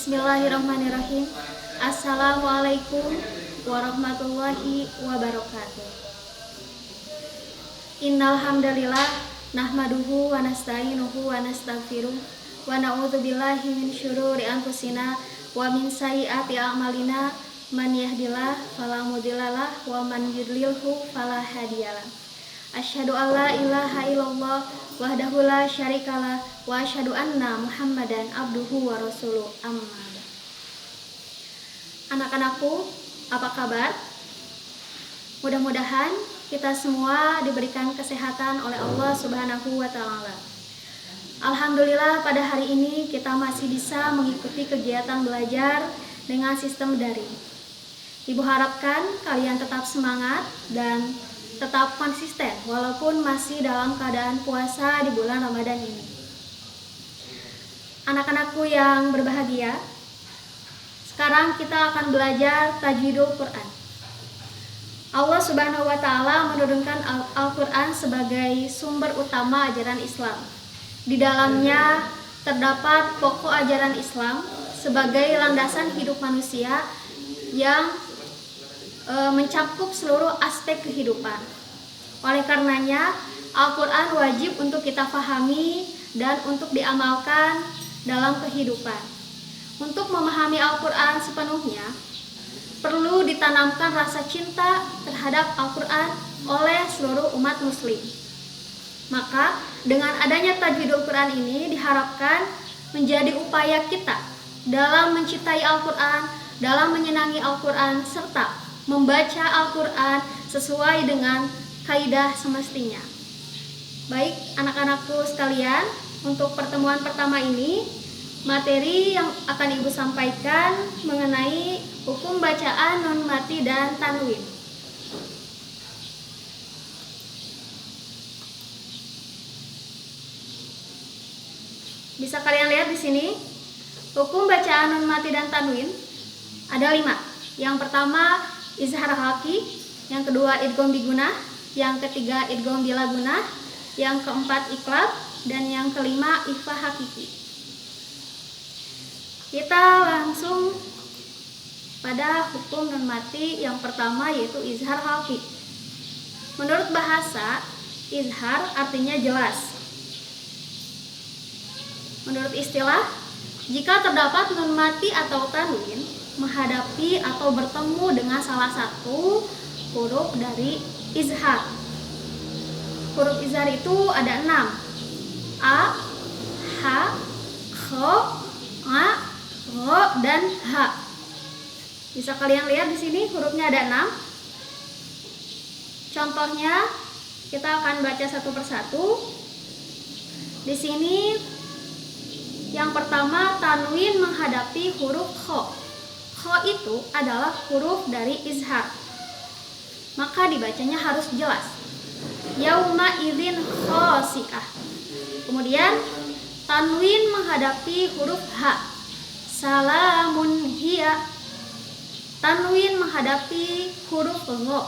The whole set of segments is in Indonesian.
Bismillahirrahmanirrahim. Assalamualaikum warahmatullahi wabarakatuh. Innal hamdalillah nahmaduhu wa nasta'inuhu wa nastaghfiruh wa na'udzubillahi min syururi anfusina wa min sayyiati a'malina. Man yahdihillahu fala mudhillalah wa man yudlilhu fala hadiyalah. Asyhadu an la ilaha illallah wahdahu la syarikalah wa asyhadu anna Muhammadan abduhu wa rasuluh. Amma ba'd. Anak-anakku, apa kabar? Mudah-mudahan kita semua diberikan kesehatan oleh Allah Subhanahu wa taala. Alhamdulillah pada hari ini kita masih bisa mengikuti kegiatan belajar dengan sistem daring. Ibu harapkan kalian tetap semangat dan tetap konsisten walaupun masih dalam keadaan puasa di bulan Ramadan ini. Anak-anakku yang berbahagia, sekarang kita akan belajar tajwidul Quran. Allah Subhanahu wa taala menurunkan Al-Quran sebagai sumber utama ajaran Islam. Di dalamnya terdapat pokok ajaran Islam sebagai landasan hidup manusia yang mencakup seluruh aspek kehidupan. Oleh karenanya, Al-Quran wajib untuk kita pahami dan untuk diamalkan dalam kehidupan. Untuk memahami Al-Quran sepenuhnya, perlu ditanamkan rasa cinta terhadap Al-Quran oleh seluruh umat muslim. Maka, dengan adanya tajwidul Quran ini diharapkan menjadi upaya kita dalam mencintai Al-Quran, dalam menyenangi Al-Quran, serta membaca Al-Quran sesuai dengan kaidah semestinya. Baik anak-anakku sekalian, untuk pertemuan pertama ini materi yang akan Ibu sampaikan mengenai hukum bacaan nun mati dan tanwin. Bisa kalian lihat di sini, hukum bacaan nun mati dan tanwin ada 5. Yang pertama izhar halqi, yang kedua idgham bigunah, yang ketiga idgham bila gunah, yang keempat iqlab, dan yang kelima ikhfa hakiki. Kita langsung pada hukum nun mati yang pertama, yaitu izhar halqi. Menurut bahasa, izhar artinya jelas. Menurut istilah, jika terdapat nun mati atau tanwin menghadapi atau bertemu dengan salah satu huruf dari izhar. Huruf izhar itu ada 6. A, H, Kho, A, Ro, dan H. Bisa kalian lihat di sini hurufnya ada 6. Contohnya kita akan baca satu persatu. Di sini yang pertama tanwin menghadapi huruf Kho. Kho itu adalah huruf dari izhar, maka dibacanya harus jelas. Yauma idzin khosi'ah. Kemudian tanwin menghadapi huruf H. Salamun hiya. Tanwin menghadapi huruf Gho.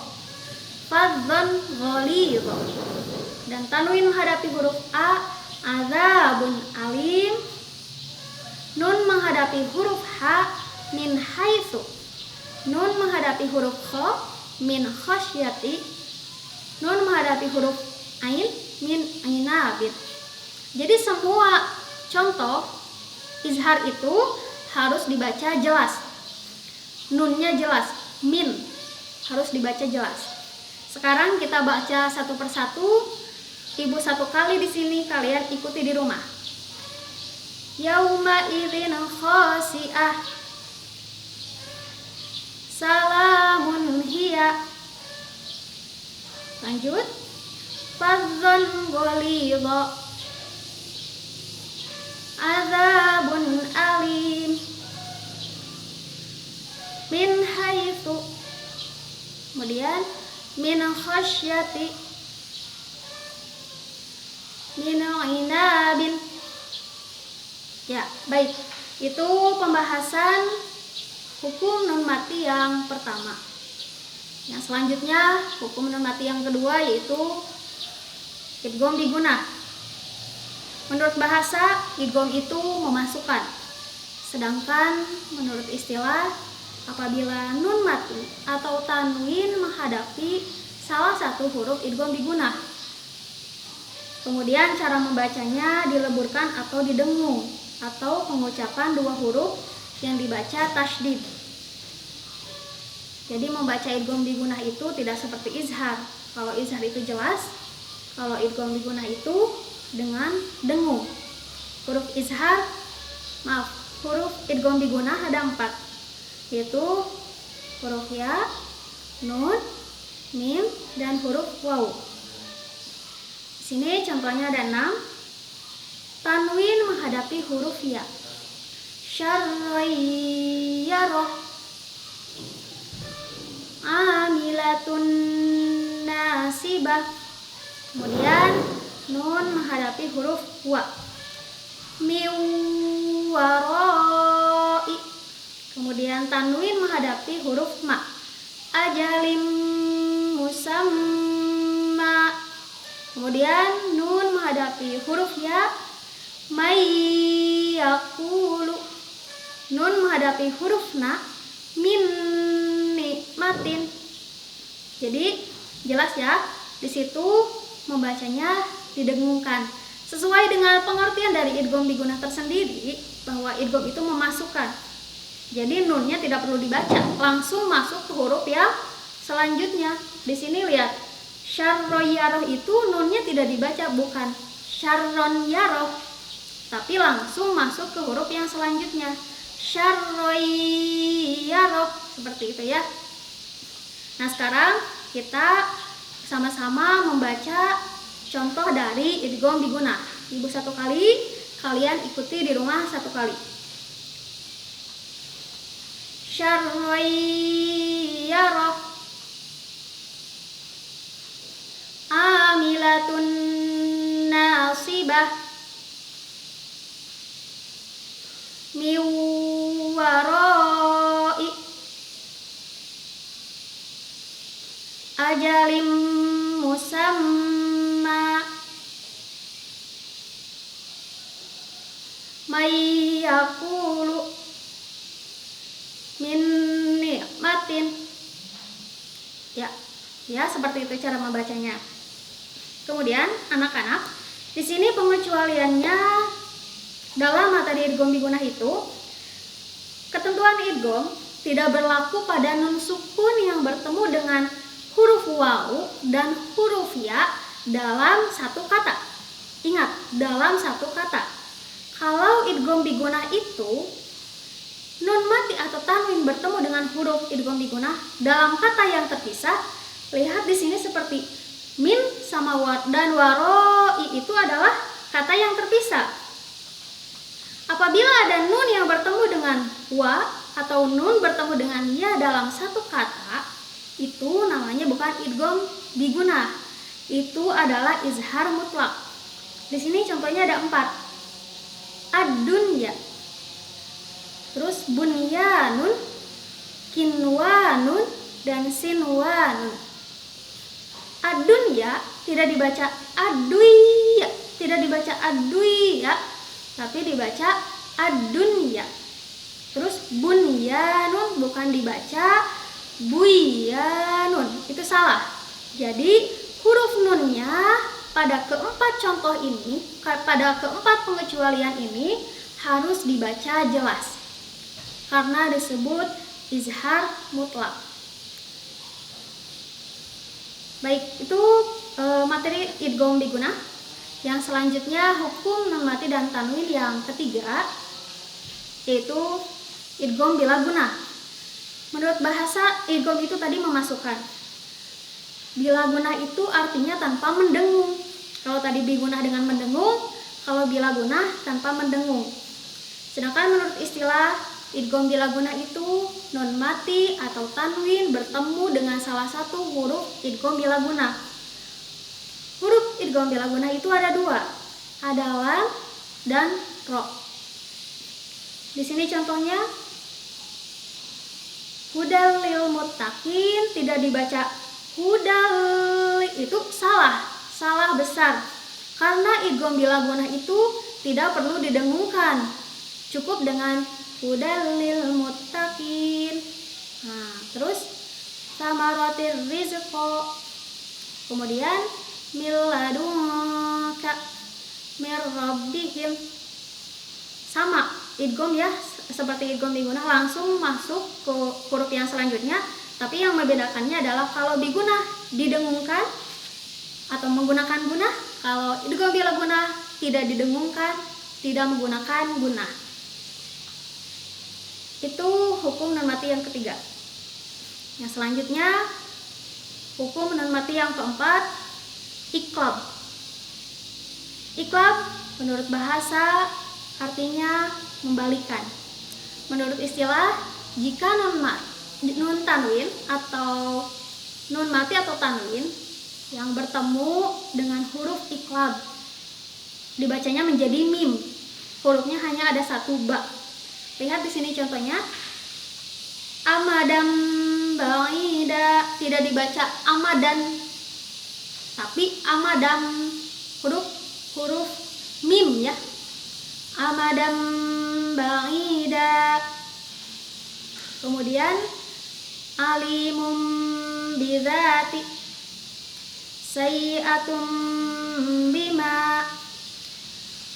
Fadzon ghalidh. Dan tanwin menghadapi huruf A. Adzabun alim. Nun menghadapi huruf H. Min haitsu. Nun menghadapi huruf Kho. Min khasyati. Nun menghadapi huruf Ain. Min ainabit. Jadi semua contoh izhar itu harus dibaca jelas. Nunnya jelas. Min harus dibaca jelas. Sekarang kita baca satu persatu. Ibu satu kali di sini, kalian ikuti di rumah. Yauma idzin khosi'ah. Salamun hiya. Lanjut. Fadzon ghalidha. Adzabun alim. Min haitsu. Kemudian min khasyati. Min inabin. Ya, baik. Itu pembahasan hukum nun mati yang pertama. Yang selanjutnya hukum nun mati yang kedua, yaitu idgham bigunah. Menurut bahasa, idgham itu memasukkan. Sedangkan menurut istilah, apabila nun mati atau tanwin menghadapi salah satu huruf idgham bigunah, kemudian cara membacanya dileburkan atau didengung, atau pengucapan dua huruf yang dibaca tasydid. Jadi membaca idgham bigunah itu tidak seperti izhar. Kalau izhar itu jelas, kalau idgham bigunah itu dengan dengung. Huruf idgham bigunah ada 4, yaitu huruf ya, nun, mim, dan huruf waw. Di sini contohnya ada 6. Tanwin menghadapi huruf ya. Syarrayyarah, amilatun nasibah. Kemudian nun menghadapi huruf wa. Miwaroi. Kemudian tanwin menghadapi huruf ma. Ajalim musamma. Kemudian nun menghadapi huruf ya. Mayyakulu. Nun menghadapi huruf na. Min nikmatin. Jadi jelas ya, di situ membacanya didengungkan. Sesuai dengan pengertian dari idgham bigunah tersendiri, bahwa idgham itu memasukkan. Jadi nunnya tidak perlu dibaca, langsung masuk ke huruf yang selanjutnya. Di sini lihat, syarroyaroh itu nunnya tidak dibaca, bukan syarron yaroh, tapi langsung masuk ke huruf yang selanjutnya. Syarroyaroh, seperti itu ya. Nah, sekarang kita sama-sama membaca contoh dari idgham bigunah. Ibu 1 kali, kalian ikuti di rumah 1 kali. Syarrayyarah, amilatun nasibah, miwaroi, ajalim musamma, mayyakulu, min nikmatin. Ya, seperti itu cara membacanya. Kemudian anak-anak, di sini pengecualiannya dalam materi idgham bigunah itu, ketentuan idgham tidak berlaku pada nun sukun yang bertemu dengan huruf waw dan huruf ya dalam satu kata. Ingat, dalam satu kata. Kalau idgham bigunah itu nun mati atau tanwin bertemu dengan huruf idgham bigunah dalam kata yang terpisah, lihat di sini seperti min sama wa dan waroi itu adalah kata yang terpisah. Apabila ada nun yang bertemu dengan wa atau nun bertemu dengan ya dalam satu kata, itu namanya bukan idgham bigunah. Itu adalah izhar mutlak. Di sini contohnya ada 4. Ad-dunya, terus bunyanun, kinwanun, dan sinwanun. Ad-dunya tidak dibaca aduya, tidak dibaca aduya, tapi dibaca ad-dunya. Terus bunyanun bukan dibaca buyanun, itu salah. Jadi huruf nunnya pada keempat contoh ini, pada keempat pengecualian ini harus dibaca jelas, karena disebut izhar mutlak. Baik, itu materi idgham bigunah. Yang selanjutnya hukum nun mati dan tanwin yang ketiga, yaitu idgham bila gunah. Menurut bahasa, idgham itu tadi memasukkan. Bila gunah itu artinya tanpa mendengung. Kalau tadi bigunah dengan mendengung, kalau bila gunah tanpa mendengung. Sedangkan menurut istilah, idgham bila gunah itu nun mati atau tanwin bertemu dengan salah satu huruf idgham bila gunah. Huruf idgham bila gunah itu ada 2, ada lam dan ro. Di sini contohnya, hudal lil muttaqin tidak dibaca hudal, itu salah besar. Karena idgham bila gunah itu tidak perlu didengungkan, cukup dengan hudal lil muttaqin. Nah, terus samaratir rizqo. Kemudian milladunka mir rabbihim. Sama idgham ya, seperti idgham bigunah, langsung masuk ke huruf yang selanjutnya. Tapi yang membedakannya adalah kalau bigunah didengungkan atau menggunakan gunah, kalau idgham bila gunah tidak didengungkan, tidak menggunakan gunah. Itu hukum nun mati yang ketiga. Yang selanjutnya hukum nun mati yang keempat, iqlab. Iqlab menurut bahasa artinya membalikan. Menurut istilah, jika nun tanwin atau nun mati atau tanwin yang bertemu dengan huruf iqlab, dibacanya menjadi mim. Hurufnya hanya ada satu ba. Lihat di sini contohnya. Amadam ba'ida, tidak dibaca amadan, tapi amadam, huruf mim ya. Amadam ba'ida. Kemudian alimum bidzati sayyi'atum bima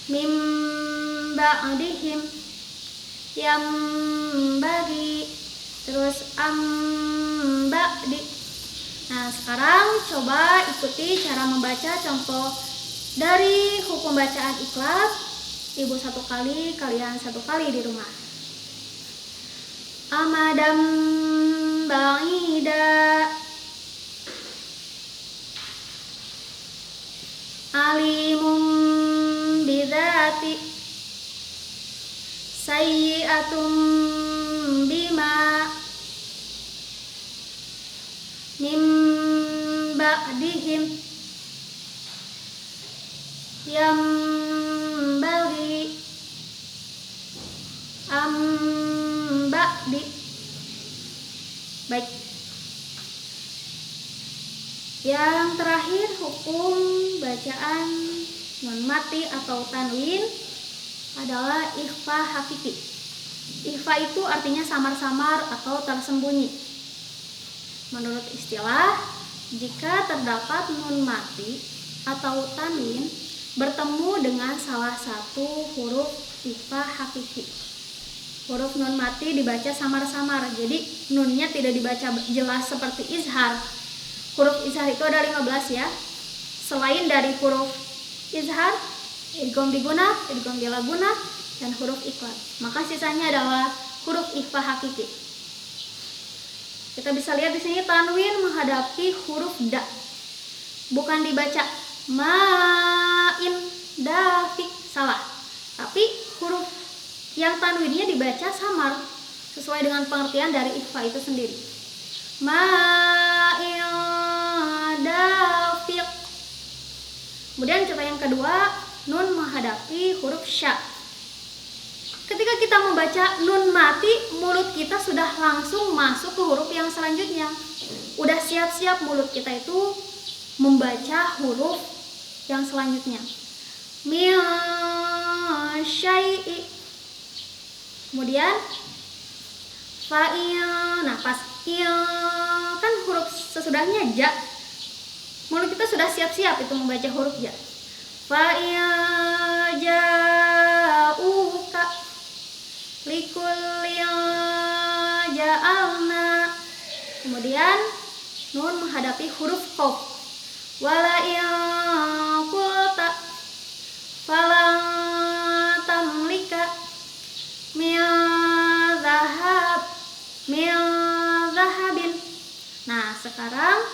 mim ba'dihim yang bagi, terus ba'di. Nah, sekarang coba ikuti cara membaca contoh dari hukum bacaan iqlab. Ibu satu kali, kalian satu kali di rumah. Amadam ba'ida, alimum bidzati sayyi'atum bima mim ba'dihim yang bagi ba'di. Baik. Yang terakhir hukum bacaan nun mati atau tanwin adalah ikhfa hakiki. Ikhfa itu artinya samar-samar atau tersembunyi. Menurut istilah, jika terdapat nun mati atau tanwin bertemu dengan salah satu huruf ikhfa hakiki, huruf nun mati dibaca samar-samar. Jadi nunnya tidak dibaca jelas seperti izhar. Huruf izhar itu ada 15 ya. Selain dari huruf izhar, idgham bigunah, idgham bila gunah, dan huruf iqlab, maka sisanya adalah huruf ikhfa hakiki. Kita bisa lihat di sini tanwin menghadapi huruf da. Bukan dibaca ma'in dafik, salah. Tapi huruf yang tanwinnya dibaca samar sesuai dengan pengertian dari ikhfa itu sendiri. Ma'in dafik. Kemudian contoh yang kedua, nun menghadapi huruf sya. Ketika kita membaca nun mati, mulut kita sudah langsung masuk ke huruf yang selanjutnya. Udah siap-siap mulut kita itu membaca huruf yang selanjutnya. Min syai'i. Kemudian fa'in. Nah, pas kan huruf sesudahnya ja. Mulut kita sudah siap-siap itu membaca huruf ja. Fa'in ja'uka likulli ja'alna. Kemudian nun menghadapi huruf qaf. Wala in qulta falan tamlika min zahabin. Nah, sekarang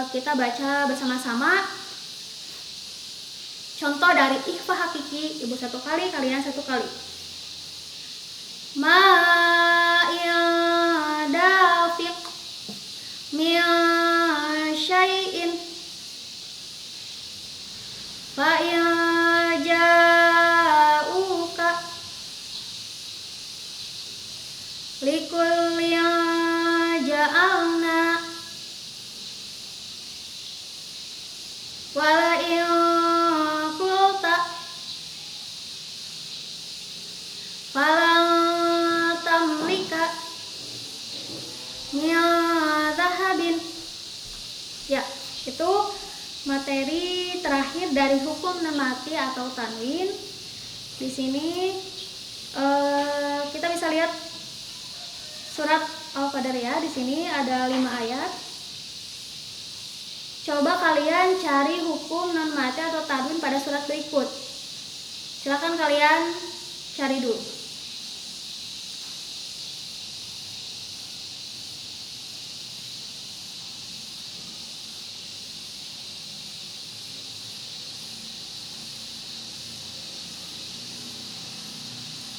kita baca bersama-sama contoh dari ikhfa hakiki. Ibu satu kali, kalian satu kali. Ma'in dafiq min syai'in fa'in ja'uka likulli ja'alna wala in qulta falan materi terakhir dari hukum nun mati atau tanwin. Di sini kita bisa lihat surat Al-Qadariyah. Di sini ada 5 ayat. Coba kalian cari hukum nun mati atau tanwin pada surat berikut. Silakan kalian cari dulu.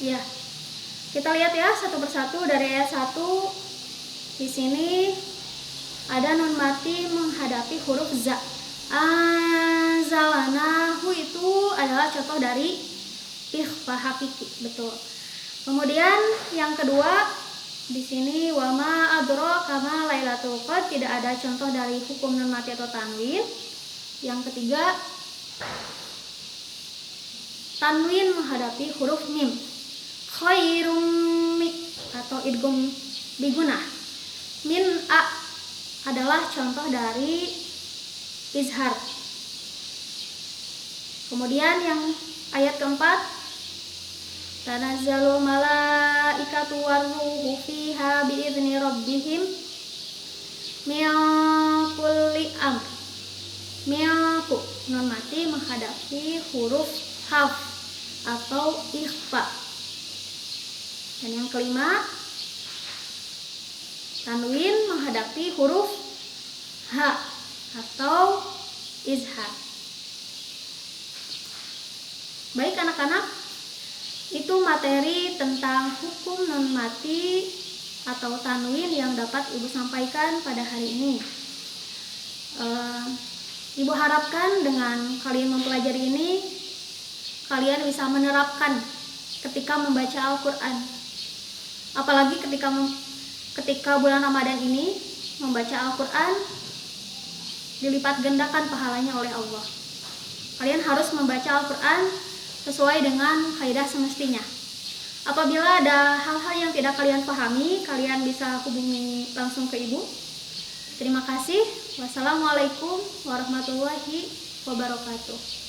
Ya, kita lihat ya satu persatu dari ayat 1. Di sini ada nun mati menghadapi huruf za. Anzalnahu itu adalah contoh dari ikhfa hakiki, betul. Kemudian yang kedua di sini wama adraka ma lailatul qadar, tidak ada contoh dari hukum nun mati atau tanwin. Yang ketiga tanwin menghadapi huruf mim. Khairum atau idgham bigunah. Min a adalah contoh dari izhar. Kemudian yang ayat keempat tanazzalul malaikatu warruhu fiha biizni rabbihim min kulli amr. Milku nun mati menghadapi huruf haf atau ikhfa. Dan yang kelima tanwin menghadapi huruf ha atau izhar. Baik anak-anak, itu materi tentang hukum nun mati atau tanwin yang dapat Ibu sampaikan pada hari ini. Ibu harapkan dengan kalian mempelajari ini, kalian bisa menerapkan ketika membaca Al-Quran. Apalagi ketika bulan Ramadan ini membaca Al-Quran dilipat gandakan pahalanya oleh Allah. Kalian harus membaca Al-Quran sesuai dengan kaidah semestinya. Apabila ada hal-hal yang tidak kalian pahami, kalian bisa hubungi langsung ke Ibu. Terima kasih. Wassalamualaikum warahmatullahi wabarakatuh.